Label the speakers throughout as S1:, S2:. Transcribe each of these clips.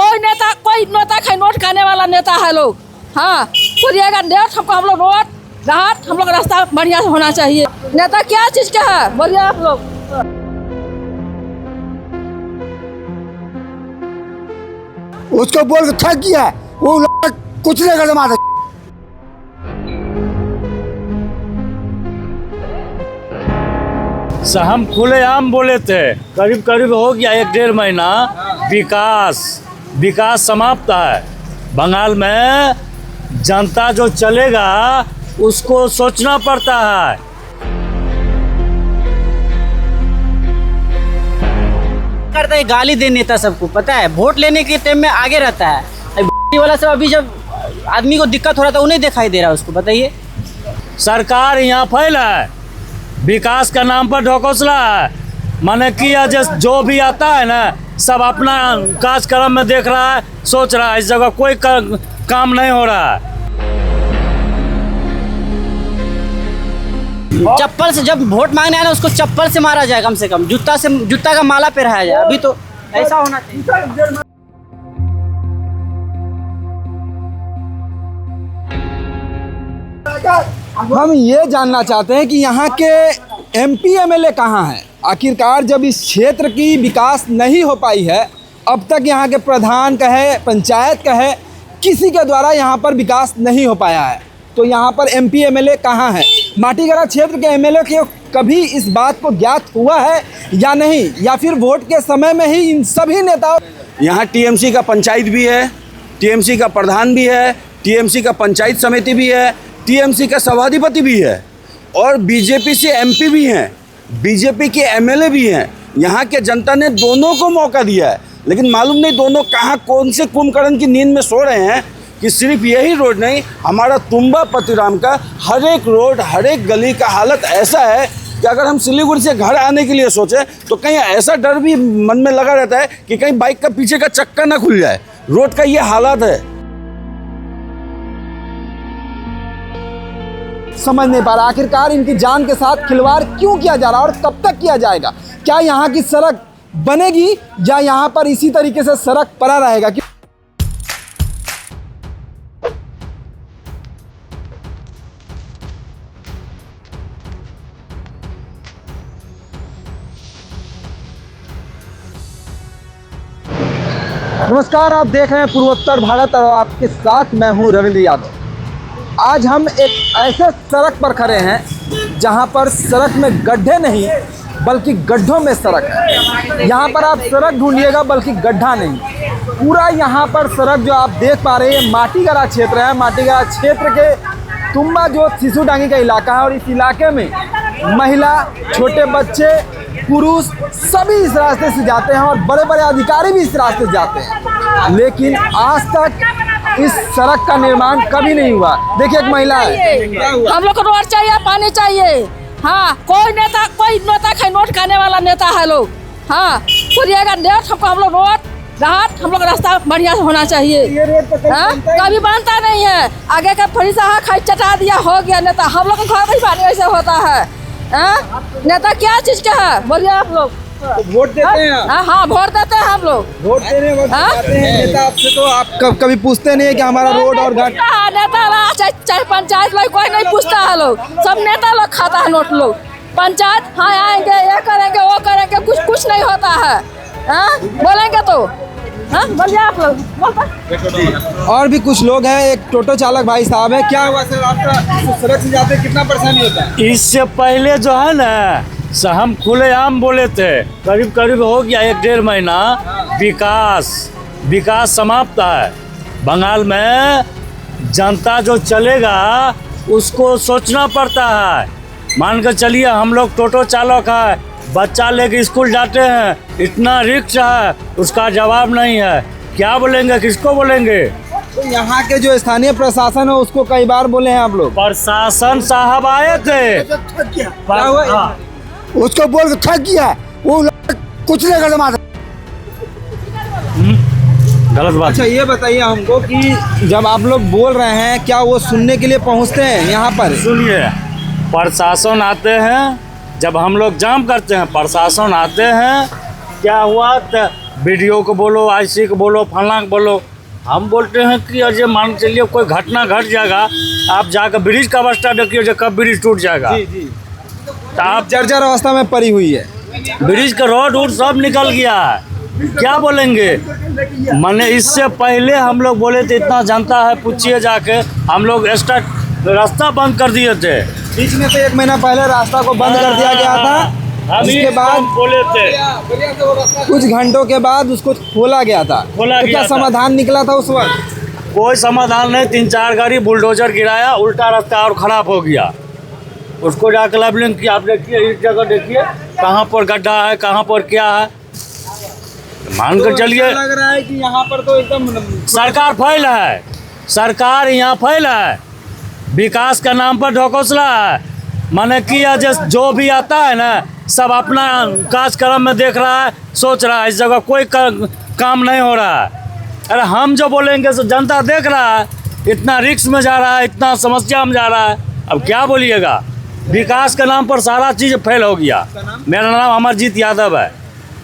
S1: कोई नेता का नोट खाने वाला नेता है लोग। हाँ, पूरिएगा नेट हमको, हम लोग रोड राहत, हम लोग रास्ता बढ़िया से होना चाहिए। नेता क्या चीज का है बोलिए आप लोग।
S2: उसको बोल के थक गया, वो कुछ नहीं कर माता।
S3: हम खुलेआम बोले थे, करीब करीब हो गया 1-1.5 महीना। विकास समाप्त है बंगाल में। जनता जो चलेगा उसको सोचना पड़ता है।
S4: करता है गाली दे नेता, सबको पता है। वोट लेने के टाइम में आगे रहता है वाला सब। अभी जब आदमी को दिक्कत हो रहा था उन्हें दिखाई दे रहा है उसको। बताइए,
S3: सरकार यहाँ फैला है, विकास का नाम पर ढकोसला है। माने किया जो भी आता है ना, सब अपना कार्यक्रम में देख रहा है, सोच रहा है। इस जगह कोई काम नहीं हो रहा है।
S4: चप्पल से जब वोट मांगने आए ना, उसको चप्पल से मारा जाए, कम से कम जूता का माला पहनाया जाए। अभी तो ऐसा होना चाहिए।
S5: हम ये जानना चाहते हैं कि यहाँ के एमपी एमएलए कहाँ हैं। आखिरकार जब इस क्षेत्र की विकास नहीं हो पाई है, अब तक यहाँ के प्रधान कहे, पंचायत कहे, किसी के द्वारा यहाँ पर विकास नहीं हो पाया है, तो यहाँ पर एमपी एमएलए कहाँ हैं। माटीगढ़ा क्षेत्र के एमएलए के कभी इस बात को ज्ञात हुआ है या नहीं, या फिर वोट के समय में ही इन सभी नेताओं।
S2: यहाँ टीएमसी का पंचायत भी है, टीएमसी का प्रधान भी है, टीएमसी का पंचायत समिति भी है, टीएमसी का सभाधिपति भी है, और बीजेपी से एमपी भी हैं, बीजेपी के एमएलए भी हैं। यहाँ के जनता ने दोनों को मौका दिया है, लेकिन मालूम नहीं दोनों कहाँ कौन से कुंभकर्ण की नींद में सो रहे हैं कि सिर्फ यही रोड नहीं, हमारा तुम्बा पतिराम का हर एक रोड, हर एक गली का हालत ऐसा है कि अगर हम सिलीगुड़ी से घर आने के लिए सोचें तो कहीं ऐसा डर भी मन में लगा रहता है कि कहीं बाइक का पीछे का चक्का ना खुल जाए। रोड का ये हालात है।
S5: समझ नहीं पा रहा आखिरकार इनकी जान के साथ खिलवाड़ क्यों किया जा रहा है और कब तक किया जाएगा। क्या यहाँ की सड़क बनेगी या यहाँ पर इसी तरीके से सड़क पड़ा रहेगा। नमस्कार, आप देख रहे हैं पूर्वोत्तर भारत और आपके साथ मैं हूं रविंद्र यादव। आज हम एक ऐसे सड़क पर खड़े हैं जहां पर सड़क में गड्ढे नहीं बल्कि गड्ढों में सड़क है। यहां पर आप सड़क ढूंढिएगा बल्कि गड्ढा नहीं। पूरा यहां पर सड़क जो आप देख पा रहे हैं माटीगढ़ा क्षेत्र है। माटीगढ़ा क्षेत्र के तुम्बा जो सिसुडांगी का इलाका है, और इस इलाके में महिला, छोटे बच्चे, पुरुष सभी इस रास्ते से जाते हैं और बड़े बड़े अधिकारी भी इस रास्ते से जाते हैं, लेकिन आज तक इस सड़क का निर्माण कभी नहीं हुआ। देखिए, एक महिला है।
S1: हम लोग को रोड चाहिए, पानी चाहिए। हाँ, कोई नेता का नोट खाने वाला नेता है लोग। हाँ, पूरिएगा नेट हमको, हम लोग रोड राहत, हम लोग रास्ता बढ़िया से होना चाहिए। कभी बनता नहीं है। आगे का फरिसा खाई चटा दिया, हो गया नेता। हम लोग को घर में पानी ऐसे होता है। नेता क्या चीज का है बोलिए आप लोग।
S5: वोट देते हैं।
S1: हाँ, वोट देते हैं हम लोग।
S5: वोट देने वक्त आते हैं नेता आपसे, तो आप कभी पूछते नहीं है कि हमारा रोड और घाट।
S1: नेता चाहे पंचायत लोग कोई नहीं पूछता है। लोग सब नेता लोग खाता है नोट। लोग पंचायत हाँ आएंगे, ये करेंगे, वो करेंगे, कुछ नहीं होता है। बोलेंगे तो बोलिए आप लोग।
S5: और भी कुछ लोग हैं। एक टोटो चालक भाई साहब है। क्या हुआ सर, आपका सड़क से जाते कितना परेशानी होता है?
S3: इससे पहले जो है ना, हम खुलेआम बोले थे, करीब करीब हो गया 1-1.5 महीना। विकास समाप्त है बंगाल में। जनता जो चलेगा उसको सोचना पड़ता है। मान कर चलिए, हम लोग टोटो चालक है, बच्चा लेके स्कूल जाते हैं, इतना रिक्स है, उसका जवाब नहीं है। क्या बोलेंगे, किसको बोलेंगे?
S5: तो यहाँ के जो स्थानीय प्रशासन है उसको कई बार बोले हैं आप लोग।
S3: प्रशासन साहब आए थे।
S5: क्या हुआ?
S2: उसको बोल के थक गया, वो कुछ नहीं कर माता।
S3: गलत बात।
S5: अच्छा, ये बताइए हमको कि जब आप लोग बोल रहे हैं, क्या वो सुनने के लिए पहुँचते हैं यहाँ पर?
S3: सुनिए, प्रशासन आते हैं, जब हम लोग जाम करते हैं प्रशासन आते हैं। क्या हुआ, बीडीओ को बोलो, आईसी को बोलो, फलाना को बोलो। हम बोलते हैं कि अजय मान के चलिए कोई घटना घट जाएगा, आप जाकर ब्रिज का अवस्था देखिए जो कब ब्रिज टूट जाएगा। तो आप
S5: जर्जर अवस्था में पड़ी हुई है।
S3: ब्रिज का रोड वोड सब निकल गया है, क्या बोलेंगे। मैंने इससे पहले हम लोग बोले थे इतना जनता है, पूछिए जाके, हम लोग एक्स्ट्रा रास्ता बंद कर दिए थे।
S5: बीच में तो 1 महीना पहले रास्ता को बंद कर दिया गया था,
S3: हम
S5: इसके बाद
S3: बोले थे,
S5: कुछ घंटों के बाद उसको खोला गया था।
S3: खोला
S5: तो
S3: गया
S5: क्या
S3: था।
S5: समाधान निकला था उस वक्त?
S3: कोई समाधान नहीं। 3-4 गाड़ी बुलडोजर गिराया, उल्टा रास्ता और खराब हो गया। उसको जाकर लेबलिंग किया। आप देखिए इस जगह देखिए कहाँ पर गड्ढा है, कहाँ पर क्या है, मान कर चलिए।
S5: ऐसा लग रहा है कि यहाँ पर तो एकदम
S3: सरकार फैल है, सरकार यहाँ फैल है, विकास का नाम पर ढकोसला है। माने किया जो भी आता है ना, सब अपना कार्यक्रम में देख रहा है, सोच रहा है, इस जगह कोई काम नहीं हो रहा है। अरे हम जो बोलेंगे तो जनता देख रहा है, इतना रिस्क में जा रहा है, इतना समस्या में जा रहा है। अब क्या बोलिएगा, विकास के नाम पर सारा चीज़ फेल हो गया। मेरा नाम अमरजीत यादव है।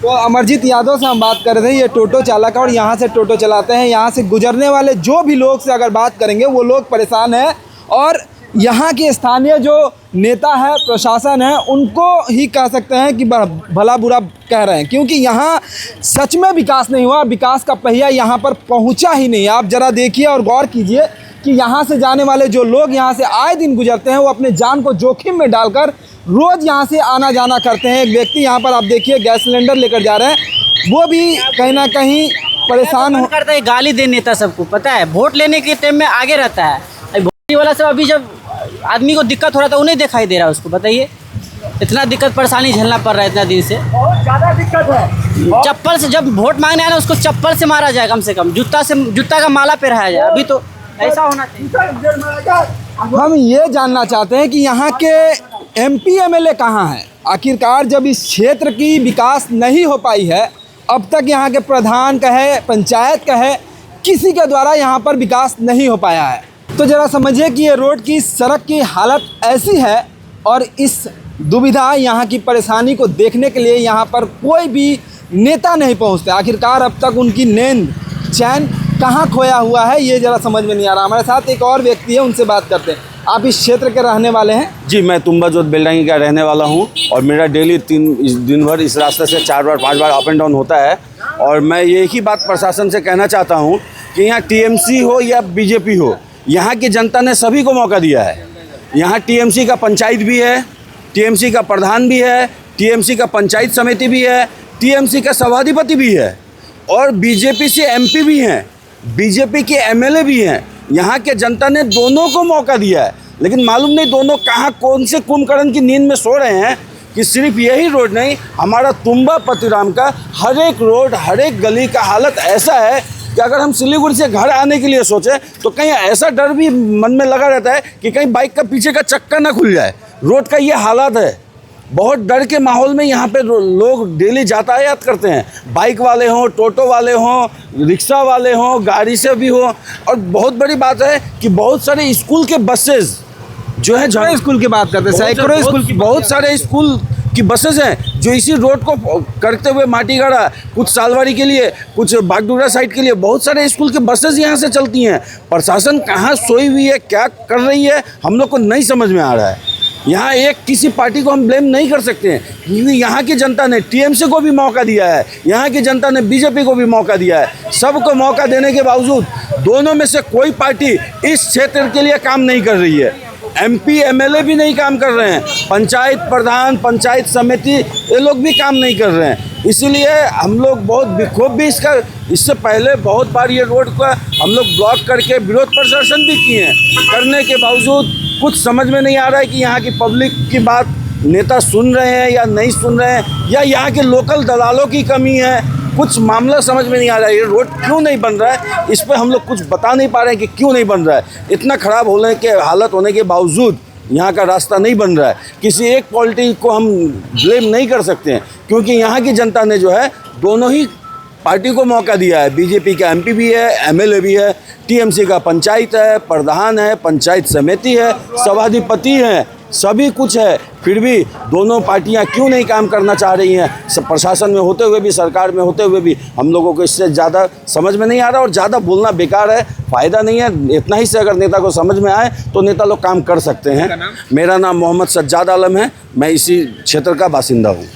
S5: तो अमरजीत यादव से हम बात कर रहे थे, ये टोटो चालक है और यहाँ से टोटो चलाते हैं। यहाँ से गुजरने वाले जो भी लोग से अगर बात करेंगे, वो लोग परेशान हैं और यहाँ के स्थानीय जो नेता है, प्रशासन है, उनको ही कह सकते हैं कि भला बुरा कह रहे हैं, क्योंकि यहाँ सच में विकास नहीं हुआ। विकास का पहिया यहाँ पर पहुँचा ही नहीं। आप ज़रा देखिए और गौर कीजिए कि यहाँ से जाने वाले जो लोग यहाँ से आए दिन गुजरते हैं, वो अपने जान को जोखिम में डालकर रोज़ यहाँ से आना जाना करते हैं। एक व्यक्ति यहाँ पर आप देखिए गैस सिलेंडर लेकर जा रहे हैं, वो भी कहीं ना कहीं परेशान हो
S4: करता है। गाली दे नेता सबको, पता है वोट लेने के टाइम में आगे रहता है। भोटी वाला सब अभी जब आदमी को दिक्कत हो रहा था, उन्हें दिखाई दे रहा है उसको। बताइए इतना दिक्कत परेशानी झेलना पड़ रहा है इतना दिन से।
S1: बहुत ज़्यादा दिक्कत है।
S4: चप्पल से जब वोट मांगने आया ना, उसको चप्पल से मारा जाए, कम से कम जूता का माला पहनाया जाए। अभी तो ऐसा होना चाहिए।
S5: हम ये जानना चाहते हैं कि यहाँ के MP MLA कहाँ हैं। आखिरकार जब इस क्षेत्र की विकास नहीं हो पाई है, अब तक यहाँ के प्रधान कहे, पंचायत कहे, किसी के द्वारा यहाँ पर विकास नहीं हो पाया है। तो ज़रा समझिए कि ये रोड की, सड़क की हालत ऐसी है और इस दुविधा, यहाँ की परेशानी को देखने के लिए यहाँ पर कोई भी नेता नहीं पहुँचते। आखिरकार अब तक उनकी नींद चैन कहाँ खोया हुआ है, ये ज़रा समझ में नहीं आ रहा। हमारे साथ एक और व्यक्ति है, उनसे बात करते हैं। आप इस क्षेत्र के रहने वाले हैं?
S2: जी, मैं तुम्बा जोत बेलडांगी का रहने वाला हूँ और मेरा डेली दिन भर इस रास्ते से 4 बार 5 बार अप एंड डाउन होता है। और मैं एक ही बात प्रशासन से कहना चाहता हूँ कि यहाँ TMC हो या BJP हो, यहाँ की जनता ने सभी को मौका दिया है। यहाँ TMC का पंचायत भी है, TMC का प्रधान भी है, TMC का पंचायत समिति भी है, TMC का सभाधिपति भी है और BJP से MP भी हैं, BJP के MLA भी हैं। यहाँ के जनता ने दोनों को मौका दिया है, लेकिन मालूम नहीं दोनों कहाँ कौन से कुंभकर्ण की नींद में सो रहे हैं कि सिर्फ यही रोड नहीं, हमारा तुम्बा पतिराम का हर एक रोड, हर एक गली का हालत ऐसा है कि अगर हम सिलीगुड़ी से घर आने के लिए सोचें तो कहीं ऐसा डर भी मन में लगा रहता है कि कहीं बाइक का पीछे का चक्का ना खुल जाए। रोड का ये हालात है। बहुत डर के माहौल में यहाँ पे लोग डेली यातायात करते हैं, बाइक वाले हों, टोटो वाले हों, रिक्शा वाले हों, गाड़ी से भी हों। और बहुत बड़ी बात है कि बहुत सारे स्कूल के बसेस जो है,
S5: स्कूल की बात करते हैं, सैकड़ों स्कूल की,
S2: बहुत सारे स्कूल की बसेस हैं जो इसी रोड को करते हुए माटीगाड़ा, कुछ सालवाड़ी के लिए, कुछ बागडोगरा साइड के लिए, बहुत सारे स्कूल के बसेस यहाँ से चलती हैं। प्रशासन कहाँ सोई हुई है, क्या कर रही है, हम लोग को नहीं समझ में आ रहा है। यहाँ एक किसी पार्टी को हम ब्लेम नहीं कर सकते हैं, क्योंकि यहाँ की जनता ने TMC को भी मौका दिया है, यहाँ की जनता ने BJP को भी मौका दिया है। सबको मौका देने के बावजूद दोनों में से कोई पार्टी इस क्षेत्र के लिए काम नहीं कर रही है। MP MLA भी नहीं काम कर रहे हैं, पंचायत प्रधान, पंचायत समिति, ये लोग भी काम नहीं कर रहे हैं। इसीलिए हम लोग बहुत विक्षोभ भी इससे पहले बहुत बार ये रोड का हम लोग ब्लॉक करके विरोध प्रदर्शन भी किए हैं। करने के बावजूद कुछ समझ में नहीं आ रहा है कि यहाँ की पब्लिक की बात नेता सुन रहे हैं या नहीं सुन रहे हैं, या यहाँ के लोकल दलालों की कमी है। कुछ मामला समझ में नहीं आ रहा है। ये रोड क्यों नहीं बन रहा है, इस पर हम लोग कुछ बता नहीं पा रहे हैं कि क्यों नहीं बन रहा है। इतना ख़राब होने के हालत होने के बावजूद यहाँ का रास्ता नहीं बन रहा है। किसी एक पॉलिटिक्स को हम ब्लेम नहीं कर सकते हैं, क्योंकि यहाँ की जनता ने जो है दोनों ही पार्टी को मौका दिया है। BJP का MP भी है, MLA भी है, TMC का पंचायत है, प्रधान है, पंचायत समिति है, सभाधिपति हैं, सभी कुछ है, फिर भी दोनों पार्टियां क्यों नहीं काम करना चाह रही हैं? सब प्रशासन में होते हुए भी, सरकार में होते हुए भी हम लोगों को इससे ज़्यादा समझ में नहीं आ रहा और ज़्यादा बोलना बेकार है, फ़ायदा नहीं है। इतना ही से अगर नेता को समझ में आए तो नेता लोग काम कर सकते हैं। मेरा नाम मोहम्मद सज्जाद आलम है, मैं इसी क्षेत्र का बासिंदा हूँ।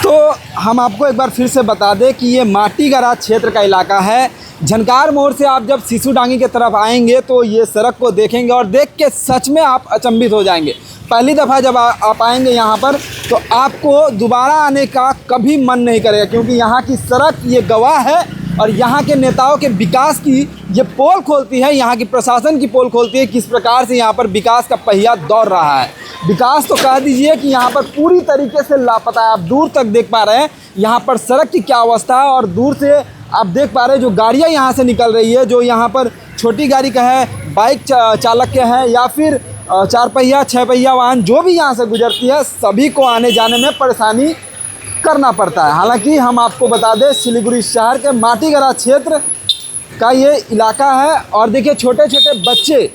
S5: तो हम आपको एक बार फिर से बता दें कि ये माटीगरा क्षेत्र का इलाका है। झनकार मोड़ से आप जब सिसुडांगी की तरफ आएंगे तो ये सड़क को देखेंगे और देख के सच में आप अचंभित हो जाएंगे। पहली दफ़ा जब आप आएंगे यहाँ पर तो आपको दोबारा आने का कभी मन नहीं करेगा, क्योंकि यहाँ की सड़क ये गवाह है और यहाँ के नेताओं के विकास की ये पोल खोलती है, यहाँ की प्रशासन की पोल खोलती है किस प्रकार से यहाँ पर विकास का पहिया दौड़ रहा है। विकास तो कह दीजिए कि यहाँ पर पूरी तरीके से लापता है। आप दूर तक देख पा रहे हैं यहाँ पर सड़क की क्या अवस्था है और दूर से आप देख पा रहे हैं जो गाड़ियाँ यहाँ से निकल रही है, जो यहाँ पर छोटी गाड़ी का है, बाइक चालक के हैं या फिर 4 पहिया 6 पहिया वाहन जो भी यहाँ से गुजरती है, सभी को आने जाने में परेशानी करना पड़ता है। हालांकि हम आपको बता दें सिलीगुड़ी शहर के माटीगरा क्षेत्र का ये इलाका है और देखिए छोटे छोटे बच्चे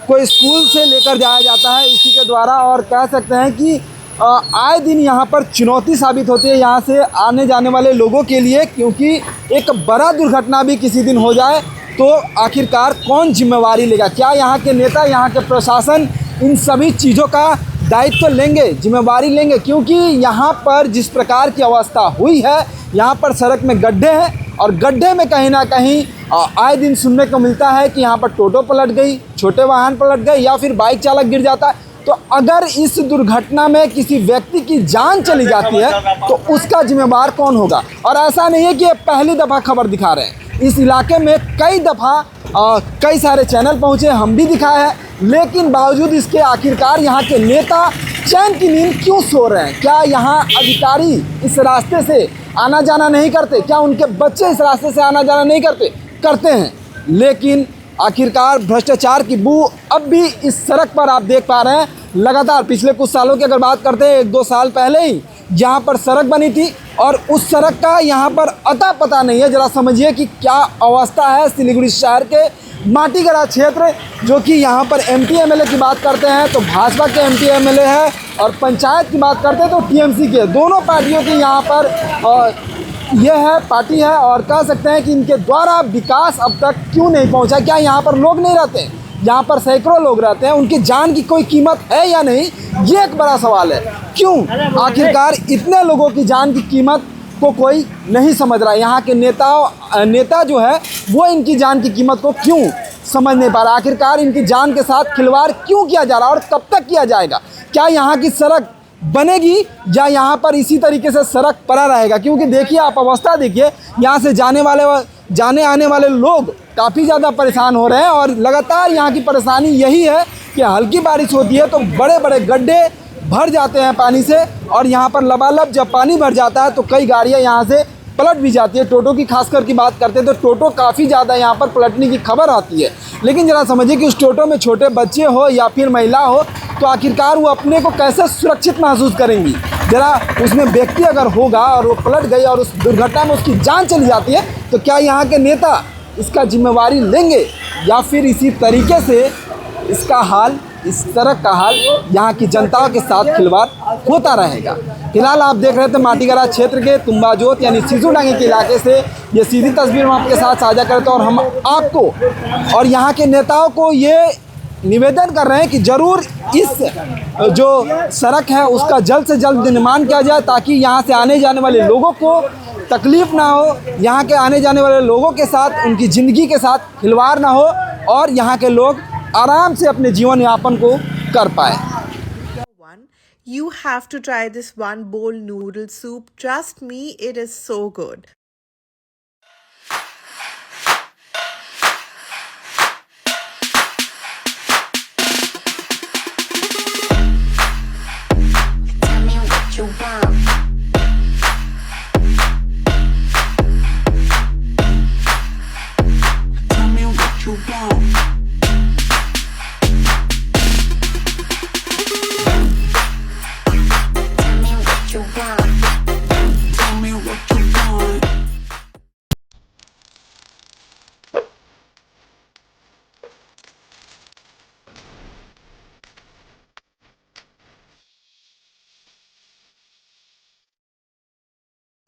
S5: को स्कूल से लेकर जाया जाता है इसी के द्वारा और कह सकते हैं कि आए दिन यहाँ पर चुनौती साबित होती है यहाँ से आने जाने वाले लोगों के लिए, क्योंकि एक बड़ा दुर्घटना भी किसी दिन हो जाए तो आखिरकार कौन जिम्मेवारी लेगा? क्या यहाँ के नेता, यहाँ के प्रशासन इन सभी चीज़ों का दायित्व लेंगे, जिम्मेवारी लेंगे? क्योंकि यहाँ पर जिस प्रकार की अवस्था हुई है, यहाँ पर सड़क में गड्ढे हैं और गड्ढे में कहीं ना कहीं आए दिन सुनने को मिलता है कि यहाँ पर टोटो पलट गई, छोटे वाहन पलट गए या फिर बाइक चालक गिर जाता है। तो अगर इस दुर्घटना में किसी व्यक्ति की जान चली जाती है तो उसका जिम्मेवार कौन होगा? और ऐसा नहीं है कि ये पहली दफ़ा खबर दिखा रहे हैं, इस इलाके में कई दफ़ा कई सारे चैनल पहुँचे, हम भी दिखाए हैं, लेकिन बावजूद इसके आखिरकार यहाँ के नेता चैन की नींद क्यों सो रहे हैं? क्या यहाँ अधिकारी इस रास्ते से आना जाना नहीं करते? क्या उनके बच्चे इस रास्ते से आना जाना नहीं करते? करते हैं, लेकिन आखिरकार भ्रष्टाचार की बू अब भी इस सड़क पर आप देख पा रहे हैं। लगातार पिछले कुछ सालों की अगर बात करते हैं, 1-2 साल पहले ही यहाँ पर सड़क बनी थी और उस सड़क का यहाँ पर अता पता नहीं है। ज़रा समझिए कि क्या अवस्था है सिलीगुड़ी शहर के माटीगरा क्षेत्र, जो कि यहाँ पर एमपी एमएलए की बात करते हैं तो भाजपा के एमपी एमएलए है और पंचायत की बात करते हैं तो टीएमसी के, दोनों पार्टियों की यहाँ पर यह है पार्टी है और कह सकते हैं कि इनके द्वारा विकास अब तक क्यों नहीं पहुंचा? क्या यहाँ पर लोग नहीं रहते? यहाँ पर सैकड़ों लोग रहते हैं, उनकी जान की कोई कीमत है या नहीं, ये एक बड़ा सवाल है। क्यों आखिरकार इतने लोगों की जान की कीमत को कोई नहीं समझ रहा? यहाँ के नेता जो है वो इनकी जान की कीमत को क्यों समझ नहीं पा रहा? आखिरकार इनकी जान के साथ खिलवाड़ क्यों किया जा रहा है और कब तक किया जाएगा? क्या यहाँ की सड़क बनेगी या यहाँ पर इसी तरीके से सड़क पड़ा रहेगा? क्योंकि देखिए आप अवस्था देखिए, यहाँ से जाने आने वाले लोग काफ़ी ज़्यादा परेशान हो रहे हैं और लगातार यहाँ की परेशानी यही है कि हल्की बारिश होती है तो बड़े बड़े गड्ढे भर जाते हैं पानी से और यहाँ पर लबालब जब पानी भर जाता है तो कई गाड़ियाँ यहाँ से पलट भी जाती है। टोटो की खासकर की बात करते हैं तो टोटो काफ़ी ज़्यादा यहाँ पर पलटने की खबर आती है, लेकिन ज़रा समझिए कि उस टोटो में छोटे बच्चे हो या फिर महिला हो तो आखिरकार वो अपने को कैसे सुरक्षित महसूस करेंगी? ज़रा उसमें व्यक्ति अगर होगा और वो पलट गई और उस दुर्घटना में उसकी जान चली जाती है तो क्या यहाँ के नेता इसका जिम्मेवारी लेंगे या फिर इसी तरीके से इसका हाल, इस सड़क का हाल यहाँ की जनता के साथ खिलवाड़ होता रहेगा? फिलहाल आप देख रहे थे माटीगरा क्षेत्र के तुम्बाजोत यानी सिसुडांगी के इलाके से ये सीधी तस्वीर हम आपके साथ साझा करते हैं और हम आपको और यहाँ के नेताओं को ये निवेदन कर रहे हैं कि ज़रूर इस जो सड़क है उसका जल्द से जल्द निर्माण किया जाए ताकि यहाँ से आने जाने वाले लोगों को तकलीफ़ ना हो, यहाँ के आने जाने वाले लोगों के साथ उनकी ज़िंदगी के साथ खिलवाड़ ना हो और यहाँ के लोग आराम से अपने जीवन यापन को कर पाए।
S6: You have to try this one bowl noodle soup. Trust me, it is so good.